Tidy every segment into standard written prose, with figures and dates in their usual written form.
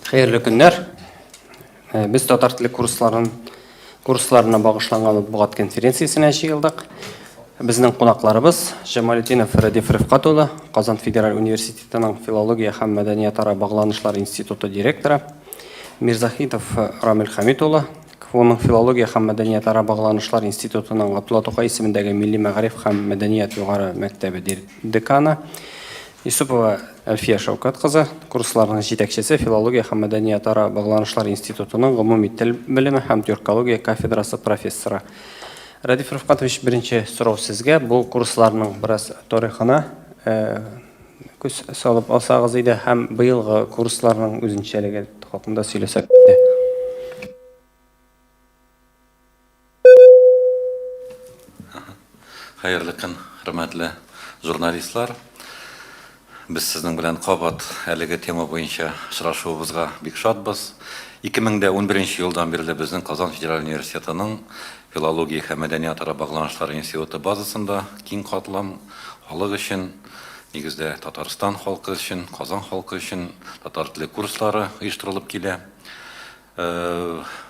Xeyirli günler. Biz татар тілі курсларына бағышланған матбугат конференциясына жиылдық. Біздің қонақларыбыз Жамалетдинов Радиф Рифқат улы, Қазан Федераль университетінің филология һәм мәдәниятара багланышлар институты директоры, Мирзахитов Рамил Хамит улы, КФУның филология һәм мәдәниятара багланышлар институтының Абдулла Тукай исемендәге Милли мәгариф һәм мәдәният югары мәктәбе деканы, Юсупова Әлфия Шаукат кызы, курсларның җитәкчесе, филология һәм мәдәниятара багланышлар институтының гомуми тел белеме һәм тюркология кафедрасы профессоры. Радиф Рифкатович, беренче сорау сезгә. Бу курсларның бераз тарихына күз салып алсагыз иде һәм быелгы курсларның үзенчәлеге хакында сөйләсәк иде. Хәерле көн, хөрмәтле журналистлар. Біз сіздің белән кабат әлеге тема буенча очрашуыбызга бик шатбыз. 2011 елдан бирле безнең Казан Федераль университетының филология һәм мәдәниятара багланышлар институты базасында киң катлам халык өчен, нигездә Татарстан халкы өчен, Казан халкы өчен татар теле курслары оештырылып килә.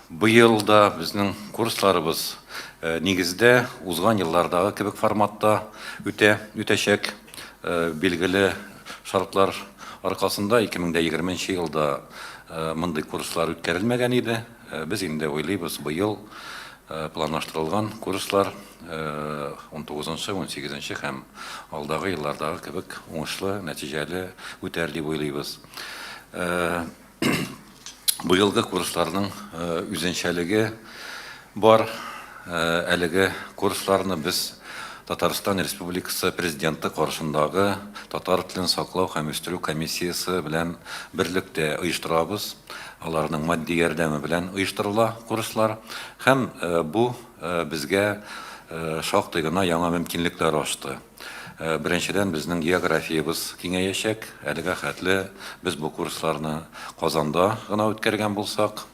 Быел да безнең курсларыбыз нигездә узган еллардагы кебек форматта үтәчәк. Билгеле шартлар аркасында 2020 елда мондый курслар үткәрелмәгән иде. Без инде уйлыйбыз, быел планлаштырылган курслар 19-18 һәм алдагы еллардагы кебек уңышлы, нәтиҗәле үтәр дип уйлыйбыз. Быелгы курсларның үзенчәлеге бар. Әлеге курсларны без Татарстан Республикасы президенты каршындагы татар телен саклау һәм үстерү комиссиясы белән берлектә оештырабыз. Аларның матди ярдәме белән оештырыла курслар һәм бу безгә шактый гына яңа мөмкинлекләр ачты. Беренчедән безнең географиябыз киңәячәк. Әлегә хәтле без бу курсларны Казанда гына үткәргән булсак,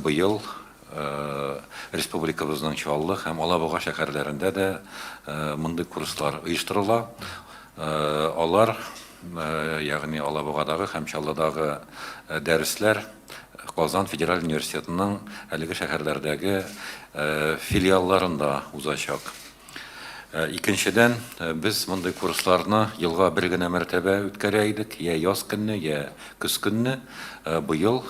быел республикабызның Чаллы һәм Алабуга шәһәрләрендә дә мондый курслар оештырыла. Алар, ягъни Алабугадагы һәм Чаллыдагы дәресләр Казан Федераль университетының әлеге шәһәрләрдәге филиалларында узачак. Икенчедән, без мондый курсларны елга бер генә мәртәбә үткәрә идек, я яз көнне, я көз көнне. Быел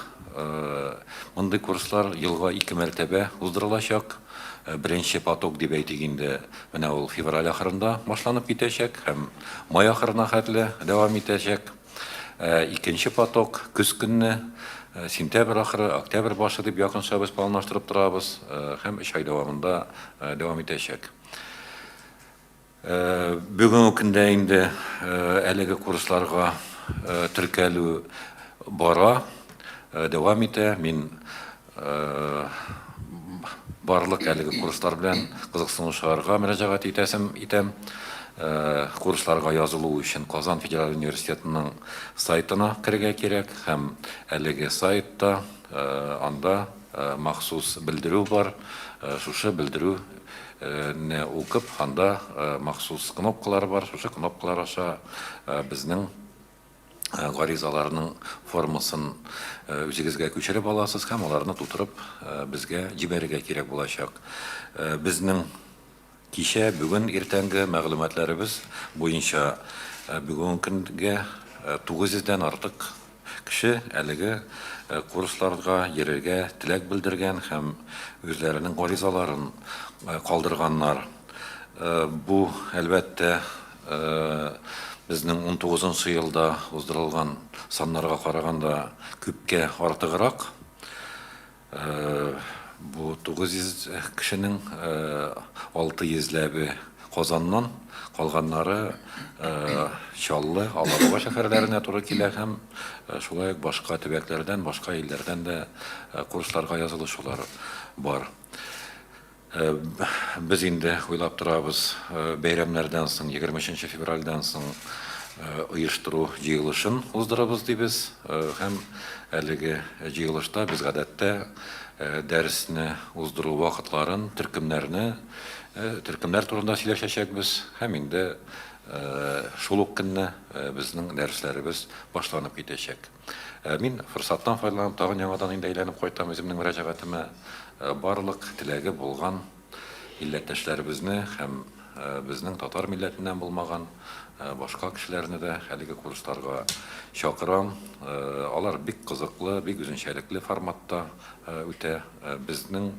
мондый курслар елга 2 мәртәбә уздырылачак. Беренче поток дип әйтик инде, менә ул февраль ахырында башланып китәчәк һәм май ахырына хәтле дәвам итәчәк. Икенче поток көз көнне, сентябрь ахыры, октябрь башы дип якынча без планлаштырып торабыз һәм 3 ай дәвамында дәвам итәчәк. Бүгенге көндә инде әлеге курсларга теркәлү бара, дәвам итә. Мин барлык әлеге курслар белән кызыксынучыларга мөрәҗәгать итәм. Курсларга язылу өчен Казан Федераль университетының сайтына кирергә кирәк һәм әлеге сайтта анда махсус белдерү бар. Шушы белдерү не укып, анда махсус кнопкалар бар. Шушы кнопкалар аша безнең гаризаларның формасын үзегезгә күчереп аласыз һәм аларны тутырып безгә җибәрергә кирәк булачак. Безнең кичә, бүген, иртәнге мәгълүматларыбыз буенча бүген көнгә 900-дән артык кеше әлеге курсларга йөрергә теләк белдергән һәм үзләренең гаризаларын калдырганнар. Бу әлбәттә безнең 19 елда уздырылган саннарга караганда күпкә артыграк. Бу 900 кешенең 600-ләбе Казаннан, калганнары Чаллы, Алабуга шәһәрләренә туры килә һәм шулай башка төбәкләрдән, башка илләрдән дә курсларга язылышулар бар. Без инде уйлап торабыз, бәйрәмнәрдән соң, 23 февральдән соң оештыру җыелышын уздырабыз дибез һәм әлеге җыелышта без гадәттә дәресне уздыру вакытларын, төркемнәр турында сөйләшәчәкбез һәм инде шул ук көнне безнең дәресләребез башланып китәчәк. Мин форсаттан файдаланып тагын яңадан инде әйләнеп кайтам үземнең мөрәҗәгатемә. Барлык теләге булган милләттәшләребезне һәм безнең татар милләтеннән булмаган башка кешеләрне дә әлеге курсларга чакырам. Алар бик кызыклы, бик үзенчәлекле форматта үтә. Безнең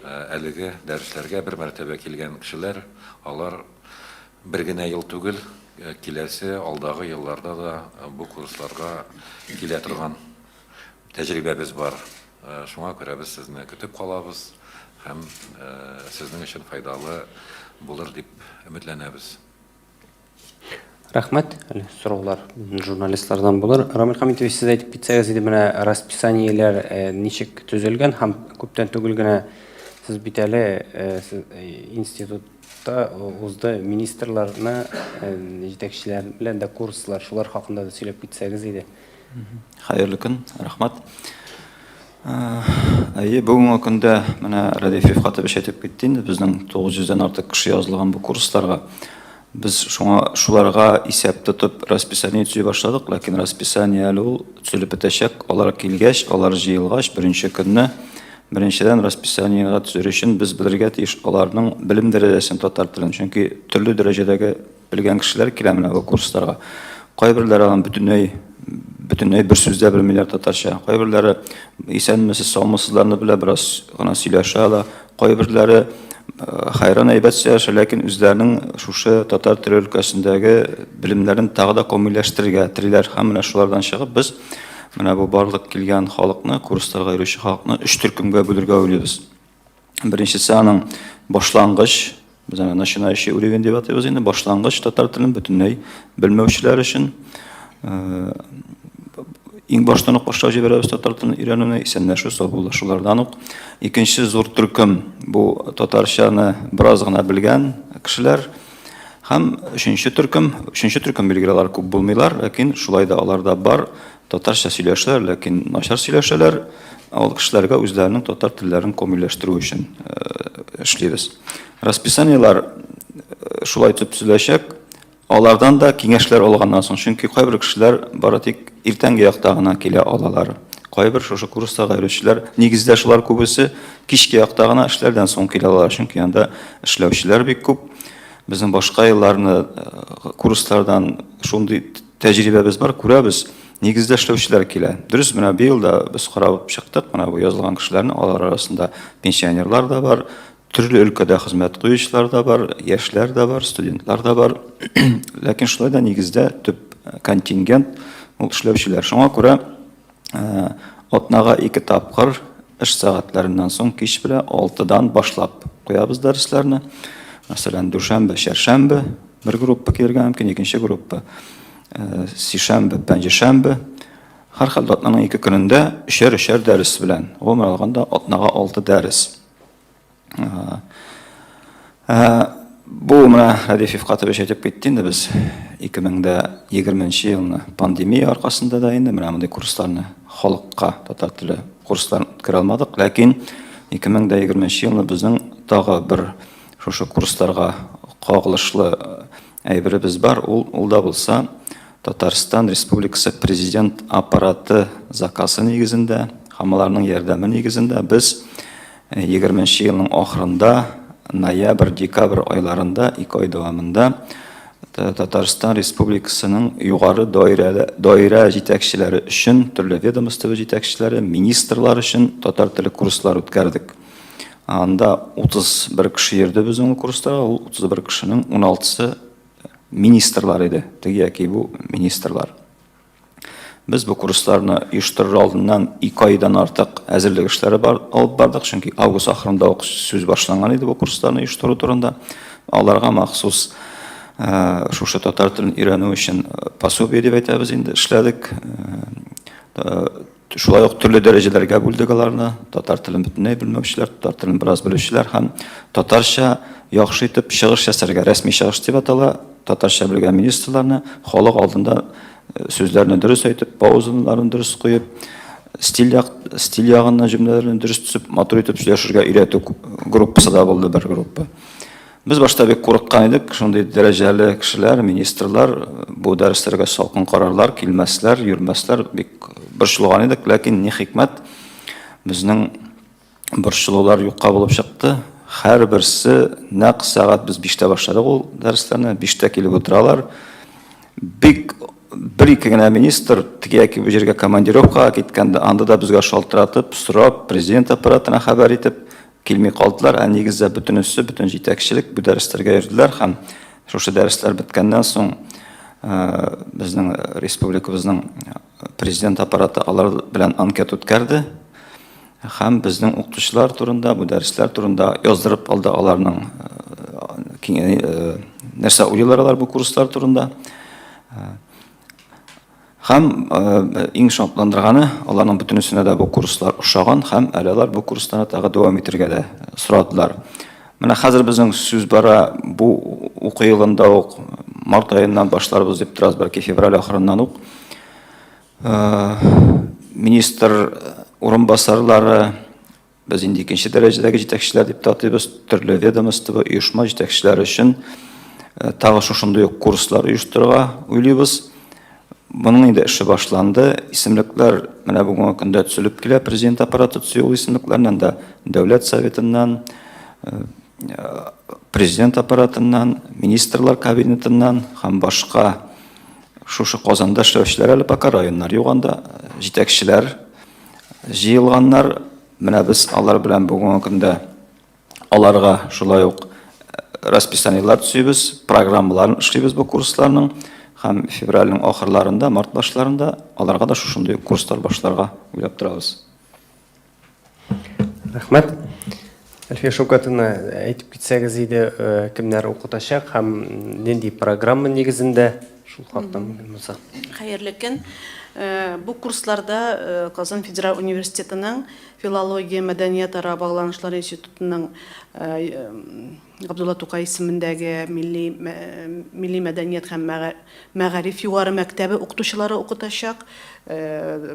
әлеге дәресләргә бер мәртәбә килгән кешеләр, алар бер генә ел түгел, киләсе алдагы елларда да бу курсларга килә торган тәҗрибәбез бар. Шуңа күрә без сезне көтеп калабыз һәм сезнең өчен файдалы булыр дип өметләнәбез. Рәхмәт. Сораулар журналистлардан булыр. Рамил Хәмитович, сез әйтеп китсәгез иде, менә расписаниеләр ничек төзелгән һәм күптән түгел генә сез бит әле институтта узды министрларны җитәкчеләр белән дә курслар, шулар хакында да сөйләп китсәгез иде. Хәерле көн, рәхмәт. Бүгенге көндә менә Радиф Рифкатович әйтеп китте инде, безнең 900-дән артык кеше язылган бу курсларга. Biz şularga исәп тотып расписание төзи башладык, ләкин расписание әле ул төзелеп бетәчәк. Алар килгәч, алар җыелгач, беренче көнне беренчедән расписаниега төзер өчен без белергә тиеш аларның белем дәрәҗәсен татар телен. Чөнки төрле дәрәҗәдәге белгән кешеләр килә менә бу курсларга. Кайберләре аны бөтенләй бер сүздә белмиләр татарча. Кайберләре исәнмесез, саумысызларны белә, бераз гына сөйләшә ала. Кайберләре хайран әйбәт сөйләшә, ләкин үзләренең шушы татар теле өлкәсендәге белемнәрен тагы да камилләштерергә телиләр. Һәм менә шулардан чыгып без менә бу барлык килгән халыкны, курсларга йөрүче халыкны 3 төркемгә бүләргә уйлыйбыз. Беренчесе аның башлангыч, без аны начинающий уровень дип атыйбыз инде, башлангыч татар телен бөтенләй белмәүчеләр өчен иң баштан ук башлап җибәрәбез татар телен өйрәнүне, исәнләшү сабылышулардан ук. Икенче зур төркем бу татарчаны бераз гына белгән кешеләр. Һәм өченче төркем билгеләр күп булмыйлар, ләкин шулай да аларда бар татарча сөйләшәләр, ләкин начар сөйләшәләр. Ул кешеләргә үзләренең татар телләрен камилләштерү өчен эшлибез. Расписаниелар шулай төзеләчәк. Алардан да киңәшләр алганнан соң, чөнки кайбер кешеләр бары тик иртәнге якта гына килә алалар. Кайбер шушы курсларга йөрүчеләр, нигездә шулар күбесе кичке якта гына эшләрдән соң килә алалар, чөнки анда эшләүчеләр бик күп. Безнең башка елларны курслардан шундый тәҗрибәбез бар, күрәбез. Нигездә эшләүчеләр килә. Дөрес, менә бу елда без карап чыктык, менә бу язылган кешеләрне, алар арасында пенсионерлар да бар, төрле өлкәдә хезмәт куючылар да бар, яшьләр да бар, студентлар да бар. Ләкин шулай да нигездә төп контингент ул эшләүчеләр. Шуңа күрә атнага 2 тапкыр эш сәгатьләреннән соң кич белән 6-дан башлап куябыз дәресләрне. Мәсәлән, дүшәмбе, чәршәмбе бер группа килергә мөмкин, икенче группа сишәмбе, пәнҗешәмбе. Һәрхәлдә атнаның 2 көнендә 3-3 дәрес белән, гомумән алганда атнага 6 дәрес. Бу менә Радиф Рифкатович әйтеп китте инде, без 2020 елны пандемия аркасында да инде менә мондый курсларны халыкка татар теле курсларын үткәрә алмадык, ләкин 2020 елны безнең тагы бер шушы курсларга кагылышлы әйберебез бар. Ул да булса Татарстан Республикасы президент аппараты заказы нигезендә, һәм аларның ярдәме нигезендә без 20 елның ахырында, ноябрь-декабрь айларында, 2 ай дәвамында Татарстан Республикасының югары даирә җитәкчеләре өчен, төрле ведомство җитәкчеләре, министрлар өчен татар теле курслар үткәрдек. Анда 31 кеше йөрде безнең курсларга, ул 31 кешенең 16-сы министрлар иде, теге яки бу министрлар. Без бу курсларны оештырыр алдыннан 2 айдан артык әзерлек эшләре алып бардык, чөнки август ахырында ук сүз башланган иде бу курсларны оештыру турында. Аларга махсус шушы татар телен өйрәнү өчен пособие дип әйтәбез инде, эшләдек. Шулай ук төрле дәрәҗәләргә бүлдек аларны. Татар телен бөтенләй белмәүчеләр, татар телен бераз белүчеләр һәм татарча яхшы итеп чыгыш ясарга, рәсми чыгыш дип атала, татарча белгән министрларны халык алдында сүзләрне дөрес әйтеп, паузаларын дөрес куеп, стиль ягыннан җөмләләрне дөрес төзеп, матур итеп сөйләшергә өйрәтү группасы да булды, бер группа. Без башта бик курыккан идек, шундый дәрәҗәле кешеләр, министрлар бу дәресләргә салкын карарлар, килмәсләр, йөрмәсләр, бик борчылган идек, ләкин ни хикмәт, безнең борчылулар юкка булып чыкты. Һәрберсе нәкъ сәгать без 5-тә башладык ул дәресләрне, 5-тә килеп утыралар. Бик бер-ике генә министр теге яки бу җиргә командировкага киткәндә, анда да безгә шалтыратып, сорап, президент аппаратына хәбәр итеп килми калдылар, ә нигездә бөтенесе, бөтен җитәкчелек бу дәресләргә йөрделәр һәм шушы дәресләр беткәннән соң безнең республикабызның президент аппараты алар белән анкета үткәрде һәм безнең укытучылар турында, бу дәресләр турында яздырып алды аларның нәрсә уйлыйлар алар бу курслар турында. Һәм иң шатландырганы, аларның бөтенесенә дә бу курслар ошаган һәм әле алар бу курсларны тагы дәвам итәргә дә сорадылар. Менә хәзер безнең сүз бара, бу уку елында ук март аеннан башларбыз дип торабыз, бәлки февраль ахырыннан ук. Министр урынбасарлары, без инде икенче дәрәҗәдәге җитәкчеләр дип татыйбыз, төрле ведомство, оешма җитәкчеләре өчен тагы шушындый ук курслар оештырырга уйлыйбыз. Буның инде эше башланды. Исемлекләр менә бүгенге көндә төзелеп килә, президент аппараты төзү исемлекләреннән да, дәүләт советыннан, президент аппаратыннан, министрлар кабинетыннан һәм башка шушы Казанда эшләүчеләр әле пока районнар юганда җитәкчеләр җыелганнар. Менә без алар белән бүгенге көндә аларга шулай ук расписаниелар төзибез, программаларын эшлибез бу курсларның. Һәм февральнең ахырларында, март башларында аларга да шушындый курслар башларга уйлап торабыз. Рәхмәт. Әлфия Шәүкәтовна, әйтеп китсәгез иде, кемнәр укытачак һәм нинди программа нигезендә шул хакта булса. Хәерле көн. Бу курсларда Казан Федераль университетының филология, мәдәният ара багланышлар институтының Абдулла Тукай исемендәге милли мәдәният һәм мәгариф югары мәктәбе укытучылары укытачак.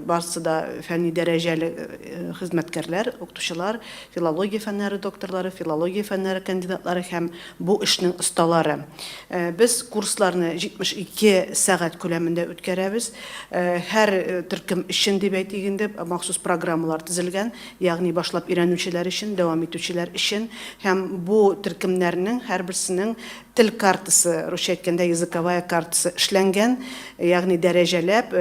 Барысы да фәнни дәрәҗәле хезмәткәрләр, укытучылар, филология фәннәре докторлары, филология фәннәре кандидатлары һәм бу эшнең осталары. Без курсларны 72 сәгать күләмендә үткәрәбез. Һәр төркем өчен дип әйтгәндә махсус программалар төзелгән, ягъни башлап өйрәнүчеләр өчен, дәвам итүчеләр өчен һәм бу төркемнәрнең һәрберсенең тел картасы, русча әйткәндә языковая картасы эшләнгән, ягъни дәрәҗәләп,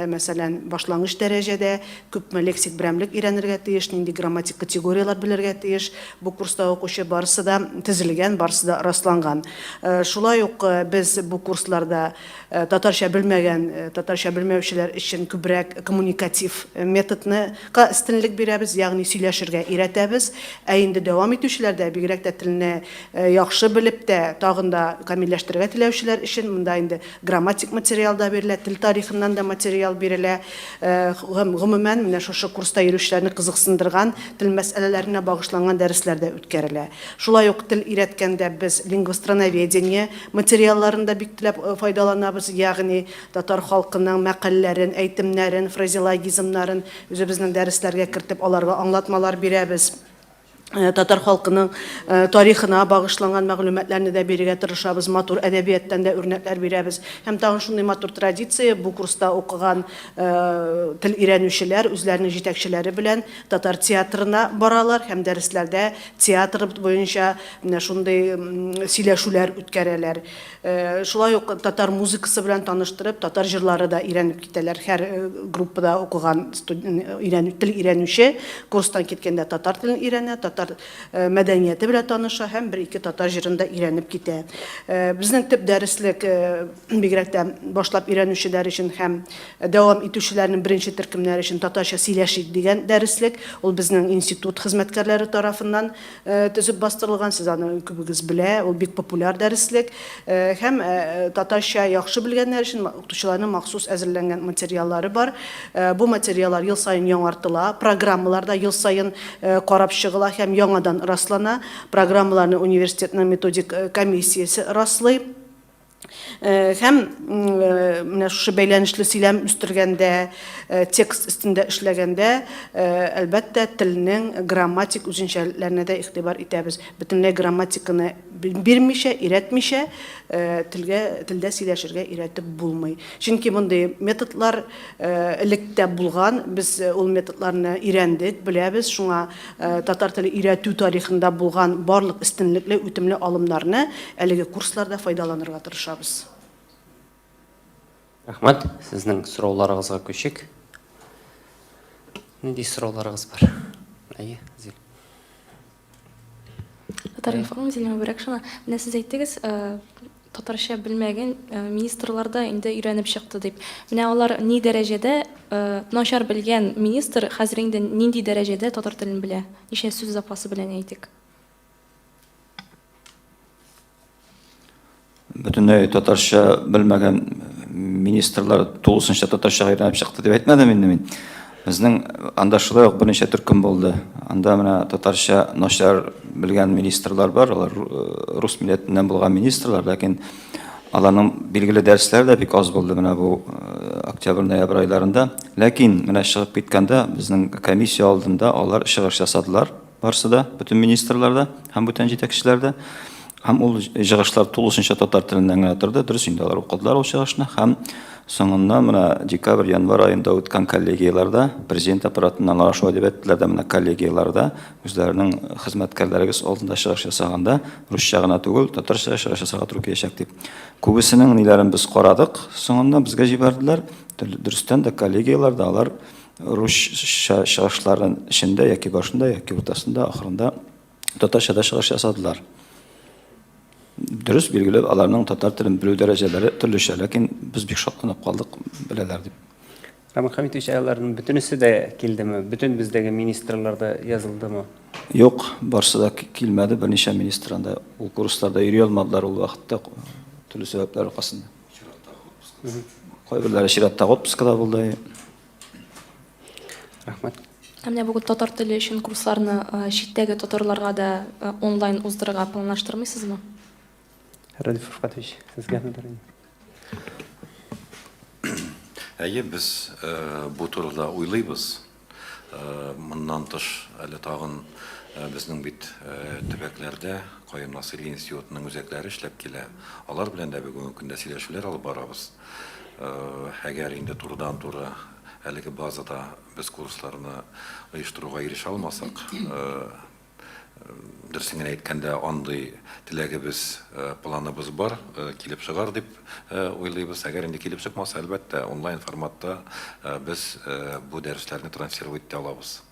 мәсәлән, башлангыч дәрәҗәдә күпме лексик берәмлек өйрәнергә тиеш, нинди грамматик категориялар белергә тиеш. Бу курста укучы барысы да төзелгән, барысы да расланган. Шулай ук без бу курсларда татарча белмәгән, татарча белмәүчеләр өчен күбрәк коммуникатив методны өстенлек бирәбез, ягъни сөйләшергә өйрәтәбез. Ә инде дәвам итүчеләр дә бигрәк тә телне яхшы белеп тә тагын да камилләштерергә теләүчеләр өчен монда инде грамматик материал да бирелә, тел тарихыннан да материал бирелә. Гомумән менә шушы курста йөрүчеләрне кызыксындырган тел мәсьәләләренә багышланган дәресләрдә үткәрелә. Шулай ук тел өйрәткәндә без лингвостроноведение материалларында бик теләп файдаланабыз, ягъни татар халкының мәкалләрен, әйтемнәрен, фразеологизмнарын үзебезнең дәресләргә кертеп аларга аңлатмалар бирәбез. Татар халкының тарихына багышланган мәгълүматларны да бирергә тырышабыз, матур әдәбияттан да үрнәкләр бирәбез. Һәм тагын шундый матур традиция, бу курста укыган тел өйрәнүчеләр үзләренең җитәкчеләре белән татар театрына баралар һәм дәресләрдә театр буенча шундый сөйләшүләр үткәрәләр. Шулай ук татар музыкасы белән таныштырып, татар җырлары да өйрәнеп китәләр. Һәр группада укыган тел өйрәнүче курстан киткәндә татар телен өйрәнә, мәдәнияте белән таныша һәм бер-ике татар җырында өйрәнеп китә. Безнең төп дәреслек бигрәк тә башлап өйрәнүчеләр өчен һәм дәвам итүчеләрнең беренче төркемнәре өчен татарча сөйләшик дигән дәреслек. Ул безнең институт хезмәткәрләре тарафыннан төзеп бастырылган. Сез аны күбегез белә, ул бик популяр дәреслек. Һәм татарча яхшы белгәннәр өчен укытучыларның махсус әзерләнгән материаллары бар. Бу материаллар ел сайын яңартыла, программаларда ел сайын карап чыгыла һәм яңадан раслана. Программаларны университетның методик комиссиясе раслый. Һәм менә шушы бәйләнешле сөйләм үстергәндә, текст өстендә эшләгәндә, әлбәттә телнең грамматик үзенчәлекләренә дә игътибар итәбез. Бөтенләй грамматиканы бирмичә, өйрәтмичә, телдә сөйләшергә өйрәтеп булмый. Чөнки мондый методлар электә булган, без ул методларны өйрәндек, беләбез. Шуңа татар теле өйрәтү тарихында булган барлык өстенлекле, үтемле алымнарны әлеге курсларда файдаланырга тырышабыз. Рахмат, сезнең сорауларыгызга күчик. Нинди сорауларыгыз бар? Әйе, Зил. Татар информ Зилема Бөрәкшина. Менә сез әйттегез, татарча белмәгән министрларда инде өйрәнеп чыкты дип. Менә алар ни дәрәҗәдә начар белгән министр хәзер инде нинди дәрәҗәдә татар телен белә? Ничә сүз запасы белән әйтик? Бөтенләй татарча белмәгән министрлар тулысынча татарча өйрәнеп чыкты дип әйтмәдем инде мин. Безнең анда шулай ук берничә төркем булды. Анда менә татарча начар белгән министрлар бар, алар рус милләтеннән булган министрлар, ләкин аларның билгеле дәресләре дә бик аз булды менә бу октябрь-ноябрь айларында. Ләкин менә чыгып киткәндә безнең комиссия алдында алар чыгыш ясадылар, барсы да, бөтен министрларда һәм бүтән җитәкчеләрдә. Һәм ул чыгышлар тулысынча татар теленнән генә торды. Дөрес инде алар укыдылар ул чыгышны һәм соңыннан менә декабрь-январь айында үткән коллегияларда президент аппаратыннан арашу дип әйттеләр дә менә коллегияларда үзләренең хезмәткәрләрегез алдында чыгыш ясаганда русча гына түгел, татарча чыгыш ясарга туры киләчәк дип. Күбесенең ниләрен без карадык, соңыннан безгә җибәрделәр. Дөрестән дә коллегияларда алар русча чыгышларын эчендә яки башында, яки уртасында, ахырында татарчада чыгыш ясадылар. Дөрес билгеле, аларның татар телен белү дәрәҗәләре төрлечә, ләкин без бик шатланып калдык, беләләр дип. Рамил Хамитович, аларның бөтенесе дә килдеме? Бөтен бездәге министрларда язылдымы? Юк, барсы да килмәде, берничә министранда ул курсларда йөри алмадылар ул вакытта төрле сәбәпләр аркасында. Кайберләре чираттагы отпускада булды. Рахмат. Менә бу татар теле өчен курсларны читтәге татарларга да онлайн уздырырга планлаштырмыйсызмы? Радиф Фуркатович, сезгә мөдәрин. Әйе, без бу турыда уйлыйбыз. Моннан тыш әле тагын безнең бит төбәкләрдә Каюм Насыйри институтының үзәкләре эшләп килә. Алар белән дә бүгенге көндә сөйләшүләр алып барабыз. Әгәр инде турыдан-туры әлеге базада без курсларны оештыруга ирешә алмасак, дөресен әйткәндә андый теләгебез, планыбыз бар, килеп чыгар дип уйлыйбыз. Әгәр инде килеп чыкмаса, әлбәттә онлайн форматта без бу дәресләрне транслировать итә алабыз.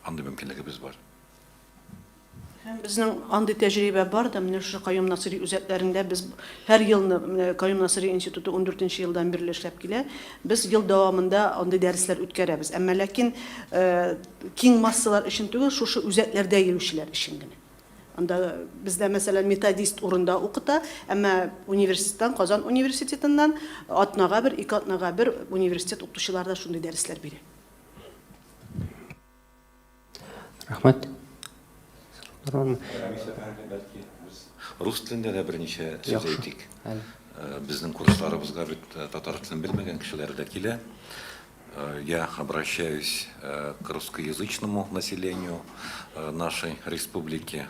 Андый мөмкинлегебез бар. Һәм безнең андый тәҗрибә бар да, менә шушы Каюм Насыйри үзәкләрендә без һәр елны Каюм Насыйри институты 14нче елдан бирле эшләп килә. Без ел дәвамында андый дәресләр үткәрәбез. Әмма ләкин киң массалар өчен түгел, шушы үзәкләрдә йөрүчеләр өчен генә. Анда бездә мәсәлән методист урында укыта, әмма университеттан, Казан университетыннан атнага бер, 2 атнага бер университет укытучылары да шундый дәресләр бирә. Рахмат. Рус телендә дә берничә сүз әйтик. Безнең курсларыбызга бит татар телен белмәгән кешеләр дә килә. Я обращаюсь к русскоязычному населению нашей республики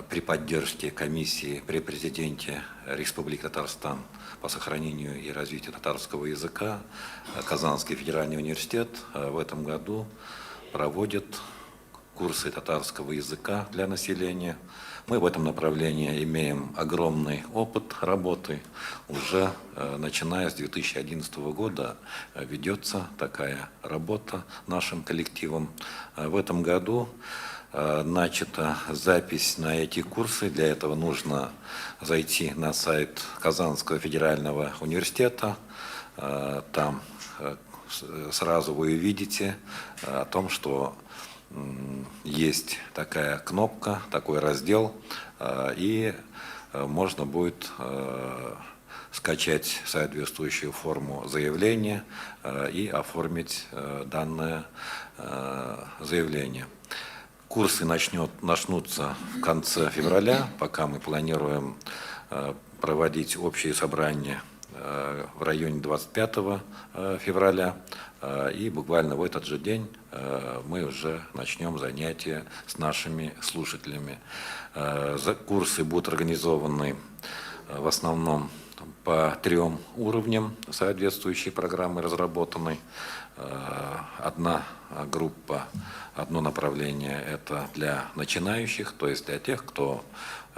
при поддержке комиссии при президенте Республики Татарстан по сохранению и развитию татарского языка. Казанский федеральный университет в этом году проводит курсы татарского языка для населения. Мы в этом направлении имеем огромный опыт работы. Уже начиная с 2011 года ведется такая работа нашим коллективом. В этом году начата запись на эти курсы. Для этого нужно зайти на сайт Казанского федерального университета. Там сразу вы увидите о том, что есть такая кнопка, такой раздел, и можно будет скачать соответствующую форму заявления и оформить данное заявление. Курсы начнутся в конце февраля, пока мы планируем проводить общее собрание в районе 25 февраля, и буквально в этот же день мы уже начнем занятия с нашими слушателями. Курсы будут организованы в основном по 3 уровням, соответствующие программы разработаны. Одна группа, одно направление – это для начинающих, то есть для тех, кто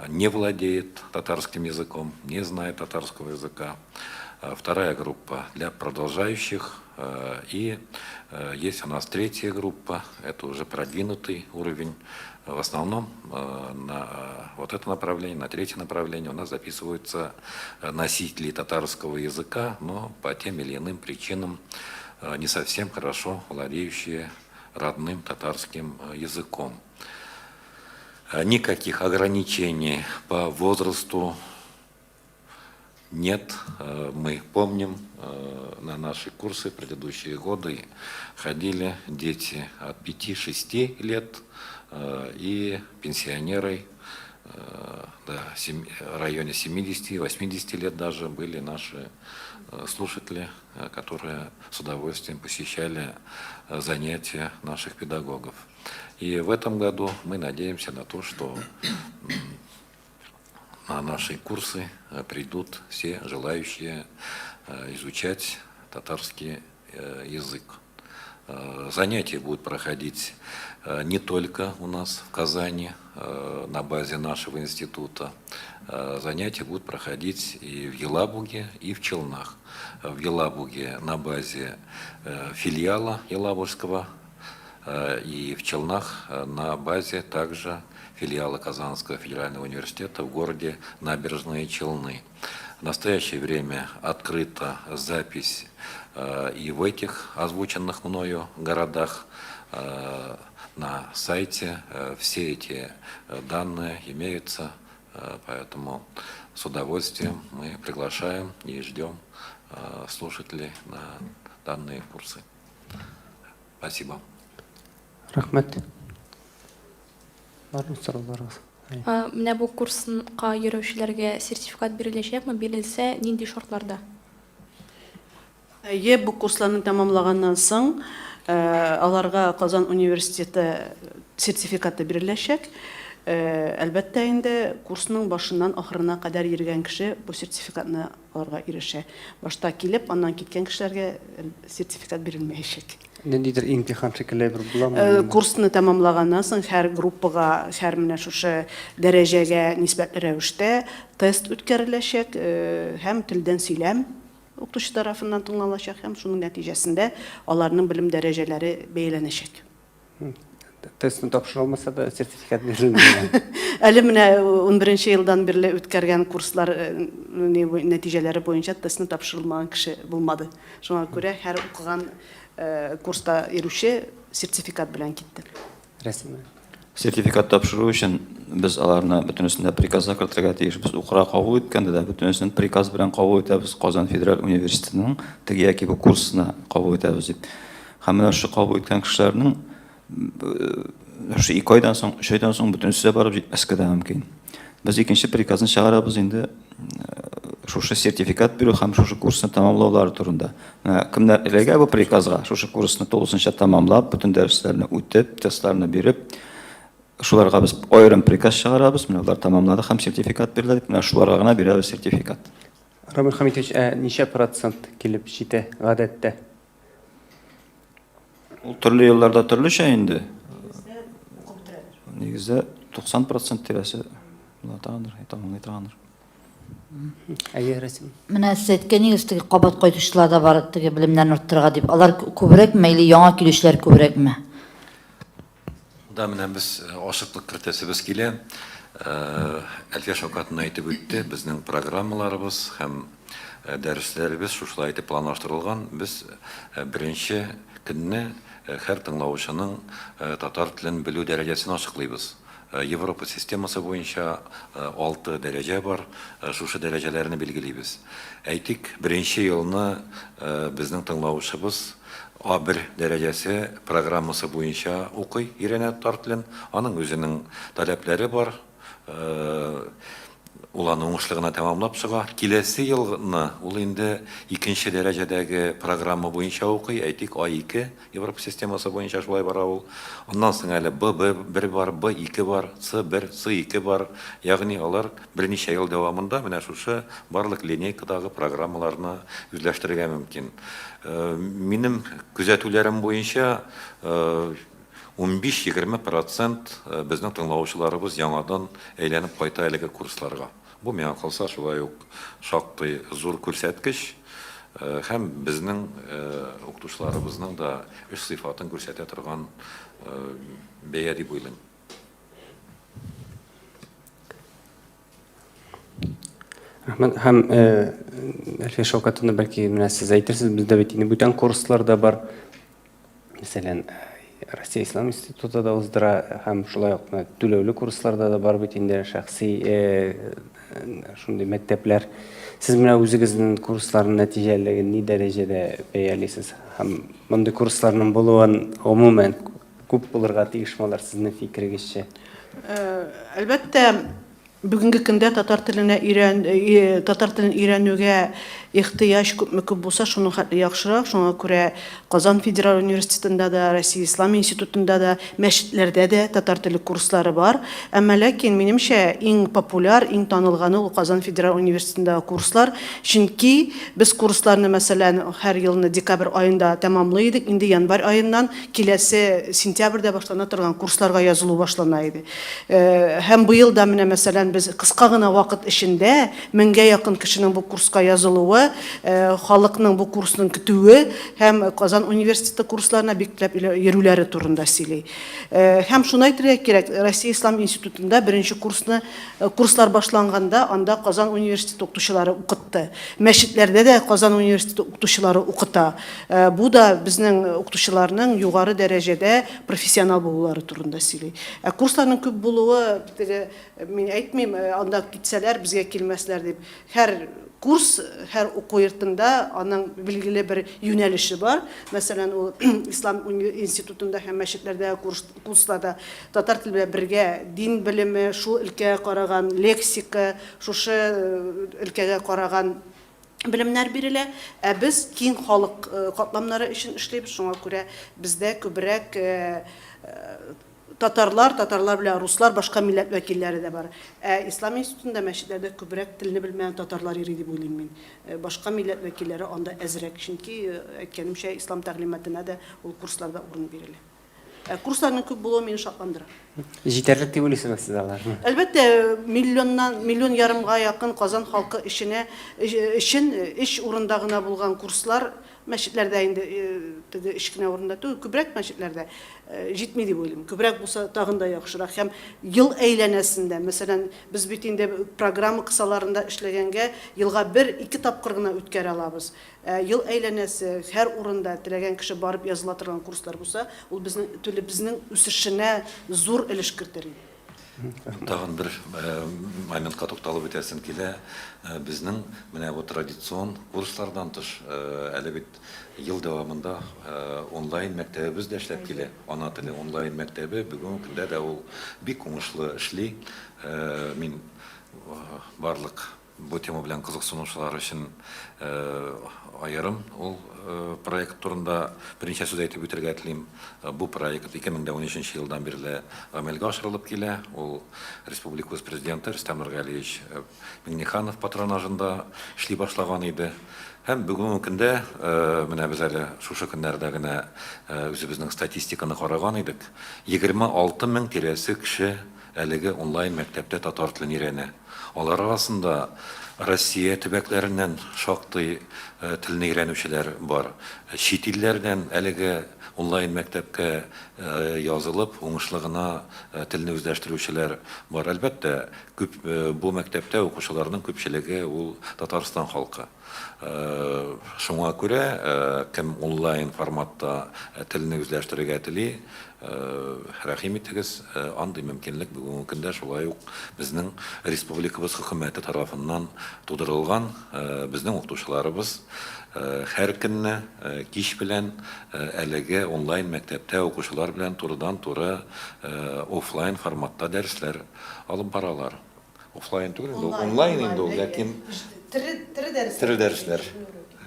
не владеет татарским языком, не знает татарского языка. Вторая группа для продолжающих. И есть у нас 3-я группа, это уже продвинутый уровень. В основном на вот это направление, на 3-е направление у нас записываются носители татарского языка, но по тем или иным причинам не совсем хорошо владеющие родным татарским языком. Никаких ограничений по возрасту нет. Мы помним, на наши курсы в предыдущие годы ходили дети от 5-6 лет и пенсионеры в районе 70-80 лет даже были наши слушатели, которые с удовольствием посещали занятия наших педагогов. И в этом году мы надеемся на то, что на наши курсы придут все желающие изучать татарский язык. Занятия будут проходить не только у нас в Казани, на базе нашего института. Занятия будут проходить и в Елабуге, и в Челнах. В Елабуге на базе филиала Елабужского, и в Челнах на базе также филиала Казанского федерального университета в городе Набережные Челны. В настоящее время открыта запись и в этих озвученных мною городах. На сайте все эти данные имеются, поэтому с удовольствием мы приглашаем и ждем слушателей на данные курсы. Спасибо. Рахмет. Бар мы сорауларыгыз? Менә бу курска йөрүчеләргә сертификат биреләчәкме? Бирелсә, нинди шартларда? Бу курсларны тәмамлаганнан соң, аларга Казан университеты сертификаты биреләчәк. Әлбәттә инде курсның башыннан ахырына кадәр йөргән кеше бу сертификатны аларга ирешә. Башта килеп, аннан киткән кешеләргә сертификат бирелмәячәк. Ниндидер имтихан шикелле бер буламы? Курсны тәмамлаганнан соң һәр группага, һәр менә шушы дәрәҗәгә нисбәтле рәвештә тест үткәреләчәк, һәм телдән сөйләм укытучы тарафыннан тыңланачак, һәм шуның нәтиҗәсендә аларның белем дәрәҗәләре бәяләнәчәк. Тестны тапшыра алмаса да сертификат бирелмәгән. Әле менә 11-нче елдан бирле үткәргән курслар нәтиҗәләре буенча тестны тапшырылмаган кеше булмады. Шуңа күрә һәр укыган курста йөрүче сертификат белән китте. Рәсеме. Сертификат тапшыру өчен без аларны бөтенесен приказга кертергә тиешбез. Укыра кабул иткәндә дә бөтенесен приказ белән кабул итәбез. Казан федераль университетының теге яки бу курсына кабул итәбез дип. Һәм менә шу кабул иткән кешеләрнең шу 2 айдан соң, 3 айдан соң бөтенесе барып җитмәскә дә мөмкин. Без икенче приказны чыгарабыз инде шушы сертификат бирү һәм шушы курсны тәмамлаулар турында. Кемнәр эләгә бу приказга, шушы курсны тулысынча тәмамлап, бөтен дәресләрне үтеп, тестларны биреп, шуларга без аерым приказ чыгарабыз, менә алар тәмамлады һәм сертификат бирелә, менә шуларга гына бирәбез сертификат. Рамил Хамитович, ничә процент килеп җитә гадәттә? Ул төрле елларда төрлечә инде. Нигездә 90% тирәсе булатандыр, тамамлайтандыр. Әйе, рәсем. Менә сез әйткәнегез, теге кабат кайтучылар да бар, теге белемнәрне арттырырга дип. Алар күбрәкме или яңа килүчеләр күбрәкме? Да, менә без ашыклык кертәсебез килә. Әлфия Шавкатовна әйтеп үтте, безнең программаларыбыз һәм дәресләребез шушылай итеп планлаштырылган. Без беренче көнне һәр тыңлаучының татар телен белү дәрәҗәсен ачыклыйбыз. Европа системасы буенча 6 дәрәҗә бар, шушы дәрәҗәләрне билгелибез. Әйтик, беренче елны безнең тыңлаучыбыз A1 дәрәҗәсе программасы буенча укый, өйрәнә татар телен. Аның үзенең таләпләре бар. уланы уңышлыгына тәмамлап чыга. Киләсе елны ул инде икенче дәрәҗәдәге программа буенча укый, әйтик А2 Европа системасы буенча шулай бара ул. Оннан соң әле Б1 бар, Б2 бар, С1, С2 бар. Ягъни алар берничә ел дәвамында менә шушы барлык линейкадагы программаларны үзләштерергә мөмкин. Минем күзәтүләрем буенча 15-20% безнең тыңлаучыларыбыз яңадан әйләнеп кайта әлеге курсларга. Бу миңа калса шулай ук шактый зур күрсәткеч һәм безнең укытучыларыбызның да эш сыйфатын күрсәтә торган бәя дип уйлыйм. Рахмәт. Һәм Әлфия Шәүкәтовна, бәлки менә сез әйтерсез, бездә бит инде бүтән курслар да бар. Мәсәлән, Россия Ислам институты да уздыра, һәм шулай ук түләүле курсларда да бар бит инде шәхси шундый мәктәпләр. Сез менә үзегезнең курсларның нәтиҗәлеген ни дәрәҗәдә бәялисез? Һәм мондый курсларның булуын гомумән күп булырга тиешме алар сезнең фикерегезчә? Әлбәттә, бүгенге көндә татар телен өйрәнүгә ихтыяҗ күп булса, шуның хәтле яхшырак. Шуңа күрә Казан Федераль университетында да, Россия Ислам институтында да, мәчетләрдә дә татар теле курслары бар. Әмма ләкин минемчә иң популяр, иң танылганы ул Казан Федераль университетындагы курслар. Чөнки без курсларны, мәсәлән, һәр елны декабрь аенда тәмамлый идек. Инде январь аеннан киләсе сентябрьдә башлана торган курсларга язылу башлана иде. Һәм быел да менә мәсәлән без кыска гына вакыт эчендә 1000-гә якын кешенең бу курска язылуы, халыкның бу курсның көтүе һәм Казан университеты курсларына бикләп йөрүләре турында сөйли. Һәм шуны әйтергә кирәк, Россия Ислам институтында беренче курслар башланганда анда Казан университеты укытучылары укытты. Мәчетләрдә дә Казан университеты укытучылары укыта. Бу да безнең укытучыларның югары дәрәҗәдә профессионал булулары турында сөйли. Курсларның күп булуы, мин әйтмим, анда китсәләр безгә килмәсләр дип. Һәр курс, һәр уку йортында аның билгеле бер юнәлеше бар. Мәсәлән, ул Ислам институтында һәм мәчетләрдә курсларда татар теле белән бергә дин белеме, шул өлкәгә караган лексика, шушы өлкәгә караган белемнәр бирелә. Без киң халык катламнары өчен эшләйбез. Шуңа күрә бездә күбрәк татарлар белән руслар, башка милләт вәкилләре дә бар. Ислам институтында мәчетләрдә күбрәк телне белмәгән татарлар йөри дип уйлыйм мин. Башка милләт вәкилләре анда әзрәк, чөнки әйткәнемчә ислам тәгълиматына да ул курсларда урын бирелә. Курсларның күп булуы мине шатландыра. Җитәрлек дип уйлыйсызмы сез аларны? Әлбәттә, миллион ярымга якын Казан халкы өчен эш урында гына булган курслар мәчетләрдә инде теге эш кенә урында түгел, күбрәк мәчетләрдә җитми дип уйлыйм. Күбрәк булса тагын да яхшырак. Һәм ел әйләнәсендә, мәсәлән, без бит инде программа кысаларында эшләгәнгә елга 1-2 тапкыр гына үткәрә алабыз. Ел әйләнәсе һәр урында теләгән кеше барып языла торган курслар булса, ул безнең үсешенә зур өлеш кертер. Тагын бер моментка тукталып үтәсем килә. Безнең менә бу традицион курслардан тыш әле бит ел дәвамында онлайн мәктәбебез дә эшләп килә. Ана теле онлайн мәктәбе бүгенге көндә дә ул бик уңышлы эшли. Мин барлык бу тема белән кызыксынучылар өчен аерым ул проект турында беренче сүз әйтеп үтәргә телим. Бу проект 2013 елдан бирле гамәлгә ашырылып килә. Ул республика президенты Рөстәм Нургалиевич Миңнеханов патронажында эшли башлаган иде. Һәм бүгенге көндә менә без әле шушы көннәрдә генә үзебезнең статистиканы караган идек. 26 мең тирәсе кеше әлеге онлайн мәктәптә татар телен өйрәнә. Алар арасында Россия төбәкләреннән шактый телне өйрәнүчеләр бар. Чит илләрдән әлеге онлайн мәктәпкә язылып, уңышлы гына телне үзләштерүчеләр бар. Әлбәттә, бу мәктәптә укучыларның күпчелеге ул Татарстан халкы. Шуңа күрә кем онлайн форматта телне үзләштерергә тели, рәхим итегез, андый мөмкинлек бүгенге көндә шулай ук безнең республикабыз хөкүмәте тарафыннан тудырылган. Безнең укытучыларыбыз һәр көнне кич белән әлеге онлайн мәктәптә укучылар белән турыдан-туры офлайн форматта дәресләр алып баралар. офлайн түгел, онлайн инде ул, ләкин тире дәресләр.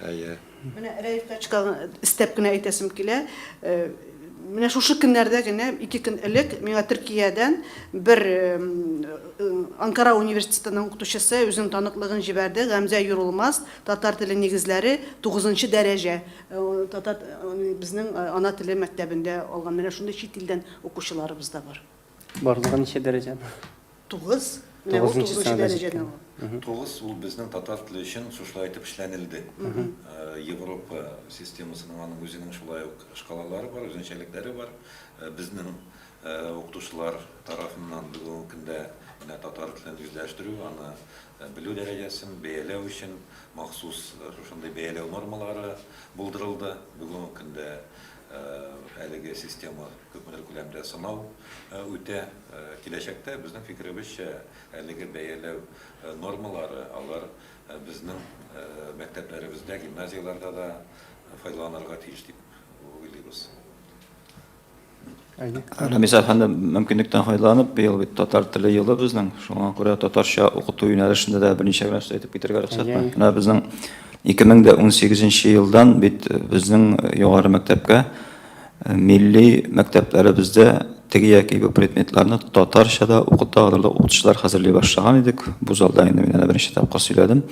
Әйе. Менә Рәиф Качка истәп кенә әйтәсем килә. Менә шушы көннәрдә генә 2 көн элек миңа Төркиядән бер Анкара университетының укытучысы үзенең таныклыгын җибәрде. Гамза Юрылмаз, татар теле нигезләре 9нчы дәрәҗә. Татар безнең ана теле мәктәбендә алган. Менә шундый чит илдән укучыларыбыз да бар. Барлыгы ничә дәрәҗә? 9. Менә ул 9нчы дәрәҗәдә. 9 ул безнең татар теле өчен шулай итеп эшләнелде. Европа системасының аның үзенең шулай ук шкалалары бар, үзенчәлекләре бар. Безнең укытучылар тарафыннан бүгенге көндә менә татар телен үзләштерү, аны белү дәрәҗәсен бәяләү өчен махсус шундый бәяләү нормалары булдырылды. Бүгенге көндә әлеге система күпмедер күләмдә сынау үтә. Киләчәктә безнең фикеребезчә әлеге бәяләү нормалары алар безнең мәктәпләребездә, гимназияларда да файдаланырга тиеш дип уйлыйбыз. Рәмис әфәнде, мөмкинлектән файдаланып, быел бит татар теле елы безнең. Шуңа күрә татарча укыту юнәлешендә дә берничә нәрсә әйтеп китәргә рөхсәтме? Менә безнең 2018 елдан бит безнең югары мәктәпкә милли мәктәпләребездә теге яки бу предметларны татарчада укыта алырлык укытучылар хәзерли башлаган идек. Бу залда инде мин беренче тапкыр сөйләдем.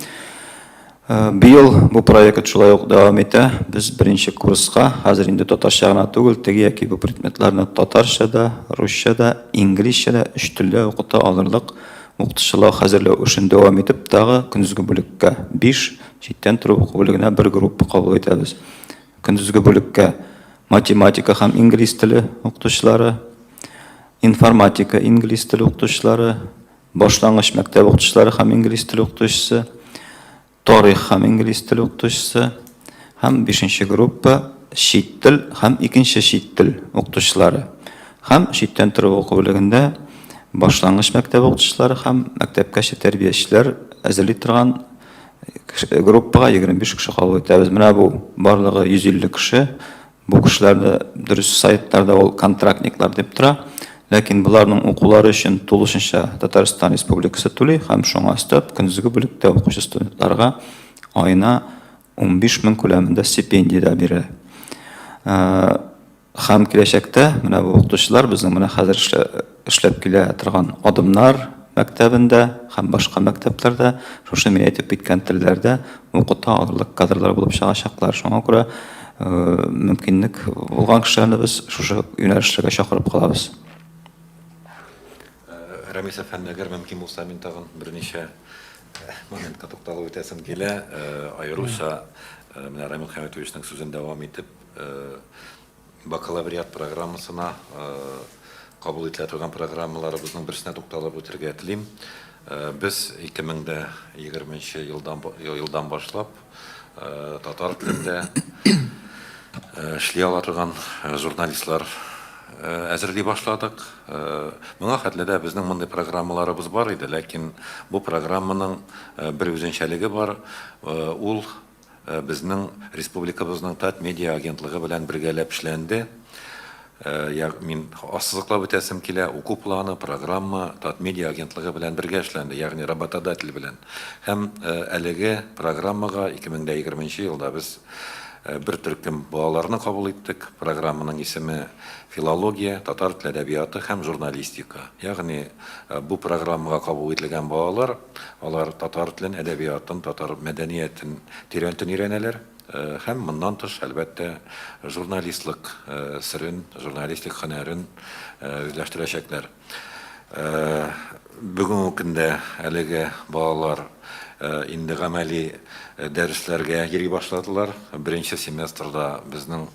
Быел бу проект шулай ук дәвам итә. Без беренче курска хәзер инде татарча гына түгел, теге яки бу предметларны татарчада, русчада, инглизчәдә, өч телдә укыта алырлык укытучылар хәзерләү эшен дәвам итеп, тагы көндезге бүлеккә 5 читтән торып уку бүлегенә бер группа кабул итәбез. Көндезге бүлеккә математика һәм инглиз теле укытучылары, информатика, инглиз теле укытучылары, башлангыч мәктәп укытучылары һәм инглиз теле укытучысы, тарих һәм инглиз теле укытучысы һәм 5нче группа чит тел һәм икенче чит тел укытучылары. Һәм читтән торып уку бүлегендә башлангыч мәктәп укытучылары һәм мәктәпкәчә тәрбиячеләр әзерли торган группага 25 кеше кабул итәбез. Менә бу барлыгы 150 кеше. Бу кешеләрне дөрес сайтларда ул контрактниклар дип тора. Ләкин буларның укулары өчен тулышынча Татарстан Республикасы түли һәм шуңа өстәп көндезге бүлектә укучы студентларга айына 15 мең күләмендә стипендия да бирә. Һәм киләчәктә менә бу укытучылар безнең менә хәзер эшләп килә торган Адымнар мәктәбендә һәм башка мәктәпләрдә шушы мин әйтеп киткән телләрдә укыта алырлык кадрлар булып чыгачаклар. Шуңа күрә мөмкинлек булган кешеләрне без шушы юнәлешләргә чакырып калабыз. Рәмис әфәнде, әгәр мөмкин булса, мин тагын берничә моментка тукталып үтәсем килә. Аеруча менә Рамил Хәмитовичның сүзен дәвам итеп, бакалавриат программасына кабул ителә торган программаларыбызның берсенә тукталып үтәргә телим. Без 2020 елдан башлап татар телендә эшли ала торган журналистлар әзерли башладык. Моңа хәтледә безнең мондый программаларыбыз бар иде, ләкин бу программаның бер үзенчәлеге бар. Ул безнең республикабызның ТАТ медиа агентлыгы белән бергәләп эшләнде. Мин ассызыклап үтәсем килә, уку планы, программа ТАТ медиа агентлыгы белән бергә эшләнде, ягъни работодатель белән. Һәм әлеге программага 2020 елда без бер төркем балаларны кабул иттек. Программаның исеме филология, татар теле әдәбияты һәм журналистика. Ягъни бу программага кабул ителгән балалар, алар татар телен, әдәбиятын, татар мәдәниятен тирәнтен өйрәнәләр. Һәм моннан тыш, әлбәттә, журналистлык сырын, журналистик һөнәрен үзләштерәчәкләр. Бүгенге көндә әлеге балалар инде гамәли дәресләргә йөри башладылар. Беренче семестрда безнең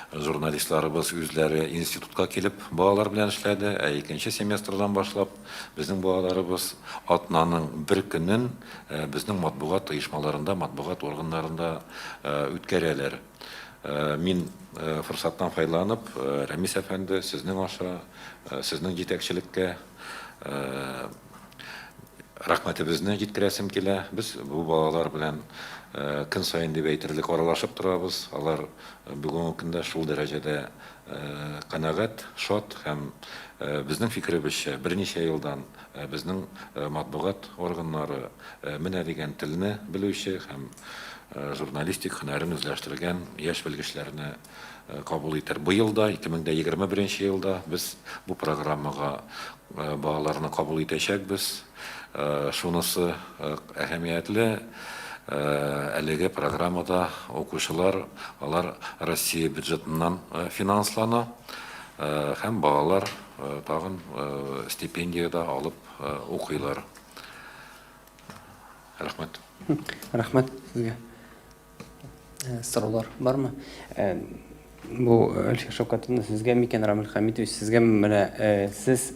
журналистларыбыз үзләре институтка килеп балалар белән эшләде. Икенче семестрдан башлап безнең балаларыбыз атнаның бер көнен безнең матбугат оешмаларында, матбугат органнарында үткәрәләр. Мин форсаттан файдаланып, Рәмис әфәнде, сезнең аша, сезнең җитәкчелеккә рәхмәтебезне җиткерәсем килә. Без бу балалар белән көн саен дип әйтерлек аралашып торабыз. Алар бүгенге көндә шул дәрәҗәдә канәгать, шат һәм безнең фикеребезчә берничә елдан безнең матбугат органнары менә дигән телне белүче һәм журналистик һөнәрен үзләштергән яшь белгечләрне кабул итер. Бу елда 2021 елда без бу программага балаларны кабул итәчәкбез. Шунысы әһәмиятле. Әлеге программада укучылар, алар Россия бюджетыннан финанслана һәм балалар тагын стипендияда алып укыйлар. Рәхмәт. Рәхмәт сезгә. Сораулар бармы? Бу Әлфия Шәүкәтовна сезгә микән, Рамил Хәмитович, сезгә менә сез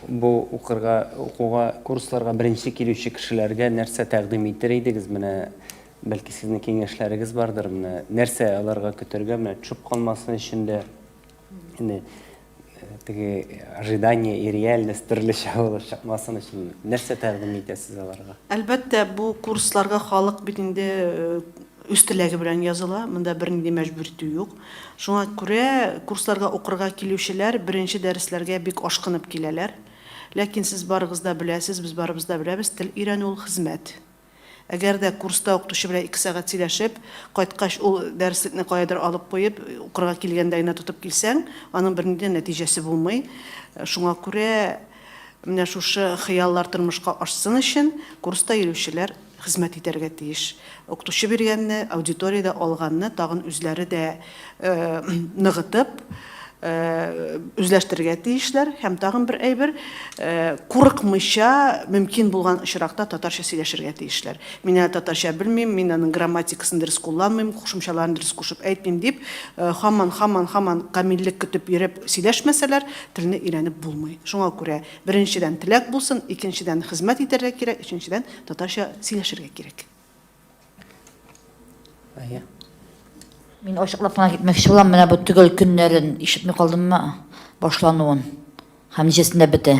бу укуга курсларга беренче килүче кешеләргә нәрсә тәкъдим итер идегез? Менә бәлки сезнең киңәшләрегез бардыр, менә нәрсә аларга көтәргә, менә төшеп калмасын өчен дә теге ожидание и реальность төрлечә булып чыкмасын өчен нәрсә тәкъдим итәсез аларга? Әлбәттә, бу курсларга халык бит инде үз теләге белән языла, монда бернинди мәҗбүритү юк. Шуңа күрә курсларга укырга килүчеләр беренче дәресләргә бик ашкынып киләләр. Ләкин сез барыгыз да беләсез, без барыбыз да беләбез, тел өйрәнү ул хезмәт. Әгәр дә курста укытучы белән 2 сәгать сөйләшеп, кайткач ул дәреслекне каядыр алып куеп, укырга килгәндә генә тотып килсәң, аның бернинди нәтиҗәсе булмый. Шуңа күрә менә шушы хыяллар тормышка ашсын өчен курста йөрүчеләр хезмәт итәргә тиеш. Укытучы биргәнне, аудиториядә алганны тагын үзләре дә ныгытып, үзләштерергә тиешләр һәм тагын бер әйбер, курыкмыйча мөмкин булган очракта татарча сөйләшергә тиешләр. Мин татарча белмим, мин аның грамматикасын дөрес кулланмыйм, кушымчаларын дөрес кушып әйтмим дип, һаман камиллек көтеп йөреп сөйләшмәсәләр, телне өйрәнеп булмый. Шуңа күрә беренчедән теләк булсын, икенчедән хезмәт итәргә кирәк, өченчедән татарча сөйләшергә кирәк. Мин ачыклап кына китмәкче булам, менә бу төгәл көннәрен ишетми калдыммы башлануын. Һәм ничәсендә бетә?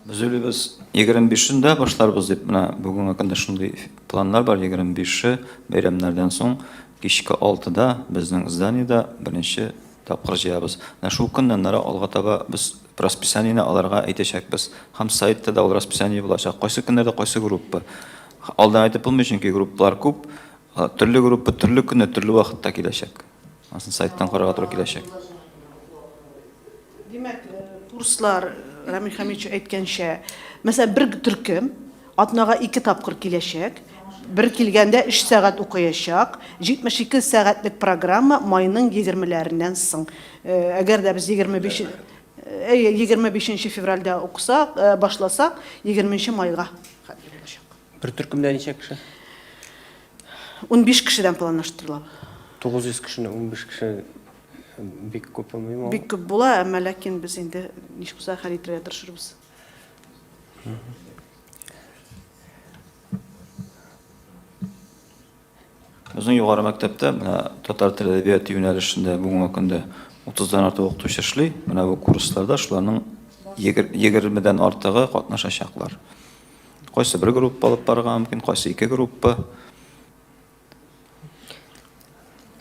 Без уйлыйбыз 25-ндә башларбыз дип, менә бүгенге көндә шундый планнар бар. 25 бәйрәмнәрдән соң кичке 6-да безнең зданиедә беренче тапкыр җыябыз. Менә шул көннән ары алга таба без расписаниене аларга әйтәчәкбез. Һәм сайтта да ул расписание булачак. Кайсы көннәрдә кайсы группа. Алдан әйтеп булмый, чөнки группалар күп. Төрле группа төрле көнне, төрле вакытта киләчәк. Асын сайттан карарга туры киләчәк. Димәк, курслар Рамил Хәмитович әйткәнчә, мәсәлән, бер төркем атнага 2 тапкыр киләчәк. Бер килгәндә 3 сәгать укыячак. 72 сәгатьлек программа майның 20-ләреннән соң. Әгәр дә без 25 февральдә укысак, башласак, 20 майга хәтле булачак. Бер төркемдә ничә кеше? 15 кешедән планлаштырыла. 900 кешене 15 кеше бик күп булмыймы? Бик күп була, әмма ләкин без инде ничек булса хәл итәргә тырышырбыз. Безнең югары мәктәптә менә татар теле әдәбияты юнәлешендә бүгенге көндә 30-дан артык укытучы эшли. Менә бу курсларда шуларның 20-дән артыгы катнашачаклар. Кайсы бер группа алып барырга мөмкин, кайсы 2 группа.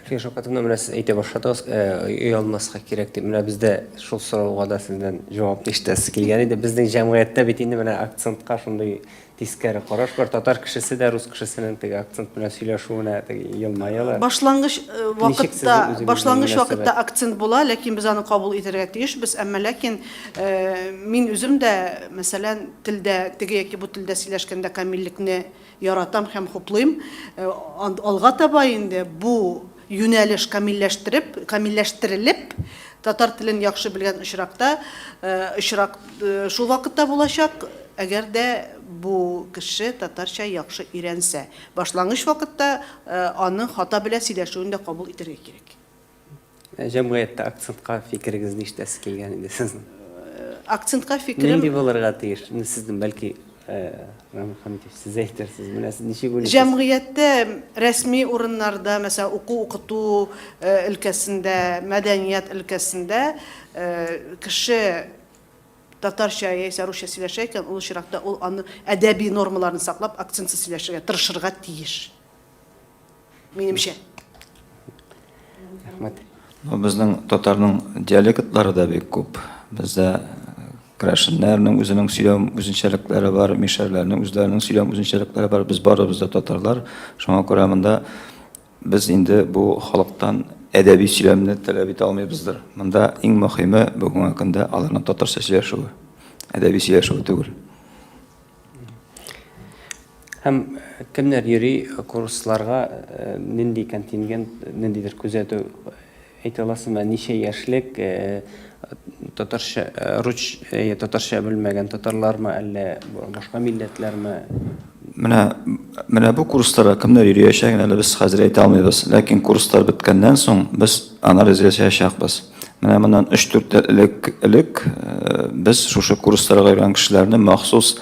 Әлфия Шәүкәтовна, менә сез әйтә башладыгыз, оялмаска кирәк дип. Менә бездә шул сорауга да сездән җавап ишетәсе килгән иде. Безнең җәмгыятьтә бит инде менә акцентка шундый тискәре караш бар. Татар кешесе дә рус кешесенең теге акцент белән сөйләшүенә теге елмаялар. Башлангыч үзегез вакытта акцент була, ләкин без аны кабул итәргә тиешбез. Әмма ләкин мин үзем дә, мәсәлән, телдә теге яки бу телдә сөйләшкәндә камиллекне яратам һәм хуплыйм. Алга таба инде бу юнәлеш камилләштерелеп, татар телен яхшы белгән очракта, шул вакытта булачак, әгәр дә бу кеше татарча яхшы өйрәнсә. Башлангыч вакытта аның хата белән сөйләшүен дә кабул итәргә кирәк. Җәмгыятьтә акцентка фикерегез ништәсе килгән иде сезнең? Акцентка фикерем Нинди булырга тиеш? Сезнең бәлки Рамил Хәмитов, сез әйтерсез, менә сез ничек уйлыйсыз? Җәмгыятьтә рәсми урыннарда, мәсәлән, укыту өлкәсендә, мәдәният өлкәсендә кеше татарча яисә русча сөйләшә икән, ул чиракта ул аны әдәби нормаларын саклап, акцентсыз сөйләшергә тырышырга тиеш. Минемчә. Рәхмәт. Безнең татарның диалектлары да бик күп. Бездә Крашеннәрнең үзенең сөйләм үзенчәлекләре бар, Мишәрләрнең үзләренең сөйләм үзенчәлекләре бар. Без барыбыз да татарлар. Шуңа күрә монда без инде бу халыктан әдәби сөйләмне таләп итә алмыйбыздыр. Монда иң мөһиме бүгенге көндә аларның татарча сөйләшүе, әдәби сөйләшүе түгел. Һәм кемнәр йөри курсларга, нинди контингент, ниндидер күзәтү әйтә аласызмы? Ничә яшьлек татарча, татарча белмәгән татарлармы, әллә башка милләтләрме? Менә бу курсларга кемнәр йөриячәген әле без хәзер әйтә алмыйбыз. Ләкин курслар беткәннән соң без анализ ясаячакбыз. Менә моннан 3-4 элек без шушы курсларга йөргән кешеләрне махсус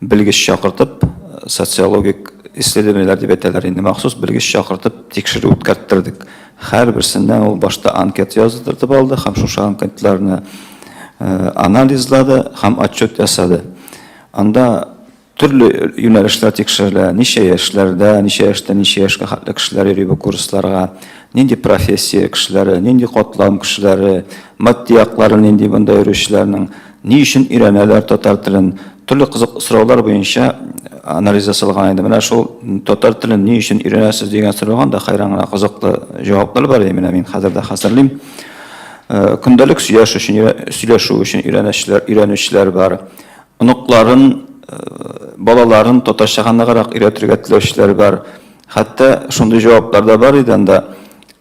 белгеч чакыртып, социологик исследованиеләр дип әйтәләр инде, махсус белгеч чакыртып тикшерү үткәрттердек. Һәрберсеннән ул башта анкет яздыртып алды, һәм шушы анкетларны анализлады һәм отчет ясады. Анда төрле юнәлешләр тикшерелә, ничә яшьләрдә, ничә яшьтән ничә яшькә хәтле кешеләр йөри бу курсларга, нинди профессия кешеләре, нинди катлам кешеләре, матди яклары нинди бунда йөрүчеләрнең, ни өчен өйрәнәләр татар телен, төрле кызык сораулар буенча анализ ясалган иде. Менә шул татар телен ни өчен өйрәнәсез дигән сорауга да хайран гына кызыклы җаваплар бар. Менә мин хәзер дә хәзерлим. Көндәлек сөйләшү өчен өйрәнүчеләр бар. Оныкларын, балаларын татарчага ныграк өйрәтергә теләүчеләр бар. Хәтта шундый җаваплар да бар иде анда.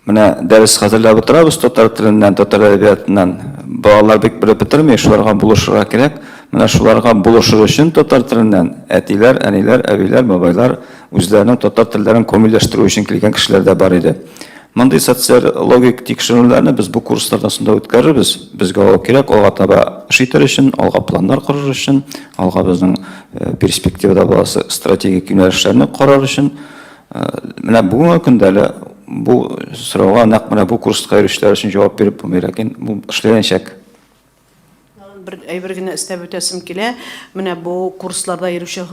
Менә дәрес хәзерләп утырабыз татар теленнән, татар әдәбиятыннан. Балалар бик белеп бетерми, шуларга булышырга кирәк. Менә шуларга булышыр өчен татар теленнән әтиләр, әниләр, әбиләр, бабайлар үзләренең татар телләрен комилләштерү өчен килгән кешеләр дә бар иде. Мондый социологик тикшерүләрне без бу курсларда үткәрербез. Безгә ул кирәк, алга таба эш итер өчен, алга планнар корыр өчен, алга безнең перспективада буласы стратегик юнәлешләрне карар өчен. Менә бүгенге көндә бу сорауга нәкъ менә бу курска йөрүчеләр өчен җавап биреп булмый, ләкин бу эшләнәчәк. Бер әйбер генә өстәп үтәсем килә. Менә бу курсларда йөрүче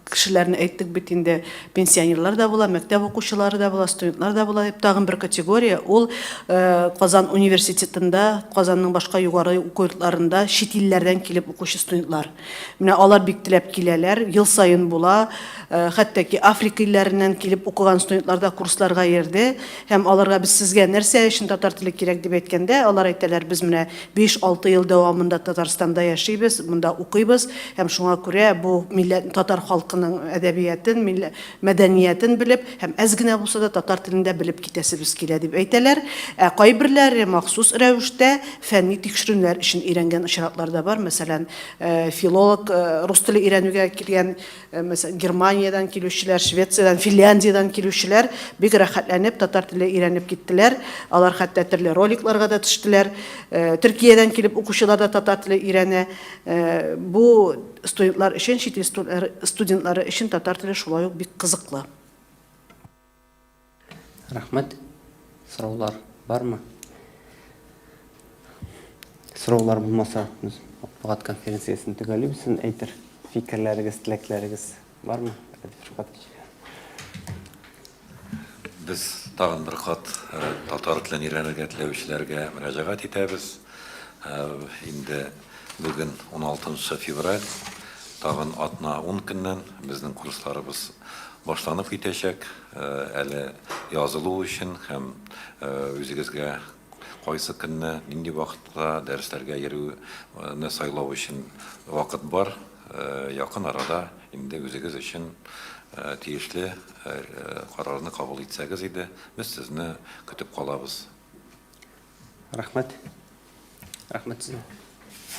кешеләрне әйттек бит инде, пенсионерлар да була, мәктәп укучылары да була, студентлар да була. Тагын бер категория, ул Казан университетында, Казанның башка югары уку йортларында чит илләрдән килеп укучы студентлар. Менә алар бик теләп киләләр, ел сайын була. Хәтта ки Африка илләреннән килеп укыган студентлар да курсларга йөрде. Һәм аларга без сезгә нәрсә өчен татар теле кирәк дип әйткәндә, алар әйтәләр, без менә 5-6 ел дәвамында Татарстанда яшибез, монда укыйбыз, һәм шуңа күрә бу милләт татар халкының әдәбиятын, мәдәниятен белеп, һәм әз генә булса да татар телендә белеп китәсебез килә дип әйтәләр. Кайберләре махсус рәвештә фәнни тикшерүләр өчен өйрәнгән очраклар да бар. Мәсәлән, филолог рус теле өйрәнүгә килгән, мәсәлән, Германиядан килүчеләр, Швециядән, Финляндиядән килүчеләр бик рәхәтләнеп татар теле өйрәнеп киттеләр. Алар хәтта төрле роликларга да төштеләр. Төркиядән килеп укучылар да татар теле өйрәнә. Бу студентлар өчен, чит ил студентлары өчен татар теле шулай ук бик кызыклы. Рәхмәт. Сораулар бармы? Сораулар булмаса, матбугат конференциясен төгәлибез, әйтер фикерләрегез, теләкләрегез бармы? Без тагын бер кат татар телен өйрәнергә теләүчеләргә мөрәҗәгать итәбез. Инде бүген 16 февраль, тагын атна 10 көннән безнең курсларыбыз башланып китәчәк. Әле язылу өчен һәм үзегезгә кайсы көнне, нинди вакытта дәресләргә йөрүне сайлау өчен вакыт бар. Якын арада инде үзегез өчен тиешле карарны кабул итсәгез иде, без сезне көтеп калабыз. Рәхмәт. Рәхмәт сезгә.